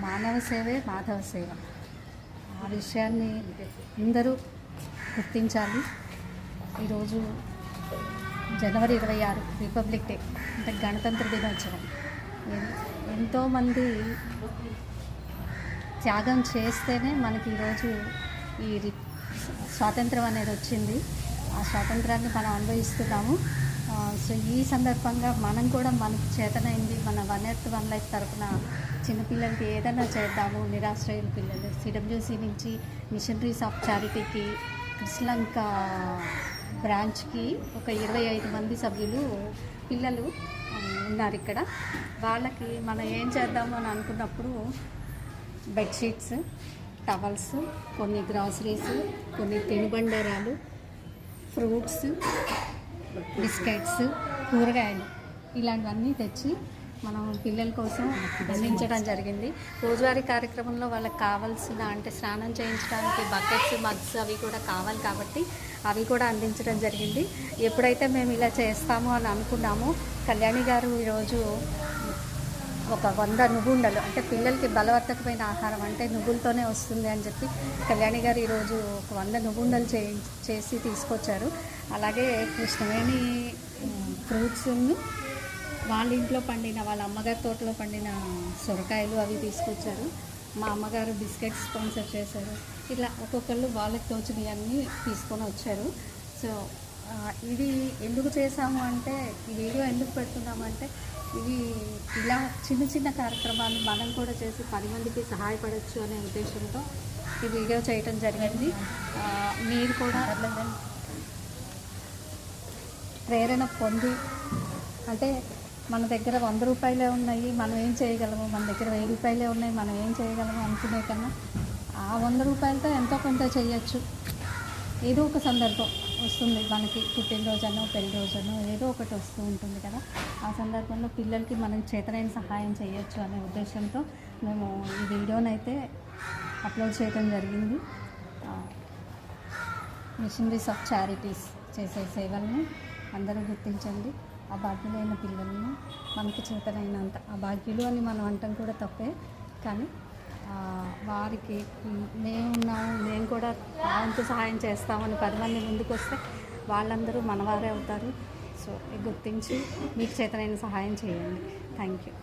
మానవ సేవే మాధవ సేవ. ఆ విషయాన్ని అందరూ గుర్తించాలి. ఈరోజు జనవరి 26 రిపబ్లిక్ డే, అంటే గణతంత్ర దినోత్సవం. ఎంతోమంది త్యాగం చేస్తేనే మనకి ఈరోజు ఈ స్వాతంత్రం అనేది వచ్చింది. ఆ స్వాతంత్రాన్ని మనం అనుభవిస్తున్నాము. సో ఈ సందర్భంగా మనం కూడా మనకు చేతనైంది మన వన్ ఎర్త్ వన్ లైఫ్ తరఫున చిన్నపిల్లలకి ఏదైనా చేద్దాము. నిరాశ్రయుల పిల్లలు సిడబ్ల్యూసి నుంచి మిషనరీస్ ఆఫ్ చారిటీకి శ్రీలంక బ్రాంచ్కి ఒక 25 మంది సభ్యులు పిల్లలు ఉన్నారు ఇక్కడ. వాళ్ళకి మనం ఏం చేద్దాము అని అనుకున్నప్పుడు బెడ్షీట్స్, టవల్స్, కొన్ని గ్రాసరీస్, కొన్ని తినుబండారాలు, ఫ్రూట్స్, బిస్కెట్స్, కూరగాయలు ఇలాంటివన్నీ తెచ్చి మనం పిల్లల కోసం అందించడం జరిగింది. రోజువారీ కార్యక్రమంలో వాళ్ళకి కావాల్సిన, అంటే స్నానం చేయించడానికి బకెట్స్, మగ్స్ అవి కూడా కావాలి కాబట్టి అవి కూడా అందించడం జరిగింది. ఎప్పుడైతే మేము ఇలా చేస్తాము అని అనుకున్నామో కళ్యాణి గారు ఈరోజు ఒక 100 నువ్వుండలు, అంటే పిల్లలకి బలవర్ధకమైన ఆహారం అంటే నువ్వులతోనే వస్తుంది అని చెప్పి కళ్యాణి గారు ఈరోజు ఒక 100 నువ్వుండలు చేసి తీసుకొచ్చారు. అలాగే కృష్ణవేణి ఫ్రూట్స్ను వాళ్ళ ఇంట్లో పండిన, వాళ్ళ అమ్మగారి తోటలో పండిన సొరకాయలు అవి తీసుకొచ్చారు. మా అమ్మగారు బిస్కెట్స్ స్పాన్సర్ చేశారు. ఇలా ఒక్కొక్కళ్ళు వాళ్ళకి తోచినవన్నీ తీసుకొని వచ్చారు. సో ఇది ఎందుకు చేసాము అంటే, ఈ వీడియో ఎందుకు పెడుతున్నామంటే, ఇవి ఇలా చిన్న చిన్న కార్యక్రమాలు మనం కూడా చేసి 10 మందికి సహాయపడవచ్చు అనే ఉద్దేశంతో ఈ వీడియో చేయటం జరిగింది. మీరు కూడా ప్రేరణ పొంది, అంటే మన దగ్గర 100 రూపాయలే ఉన్నాయి, మనం ఏం చేయగలము, మన దగ్గర 1000 రూపాయలే ఉన్నాయి, మనం ఏం చేయగలము అనుకునే కన్నా ఆ 100 రూపాయలతో ఎంతో కొంత చేయొచ్చు. ఏదో ఒక సందర్భం వస్తుంది మనకి, పుట్టినరోజనో పెళ్లి రోజనో ఏదో ఒకటి వస్తూ ఉంటుంది కదా. ఆ సందర్భంలో పిల్లలకి మనకి చేతనైన సహాయం చేయొచ్చు అనే ఉద్దేశంతో మేము ఈ వీడియోనైతే అప్లోడ్ చేయడం జరిగింది. మిషనరీస్ ఆఫ్ చారిటీస్ చేసే సేవలను అందరూ గుర్తించండి. ఆ భాగ్యులైన పిల్లలను మనకి చేతనైనంత, ఆ భాగ్యులు అని మనం అంటాం కూడా తప్పే, కానీ వారికి మేము కూడా వంతు సహాయం చేస్తామని 10 మంది ముందుకు వస్తే వాళ్ళందరూ మనవారే అవుతారు. సో గుర్తించి మీకు చేతనైన సహాయం చేయండి. Thank you.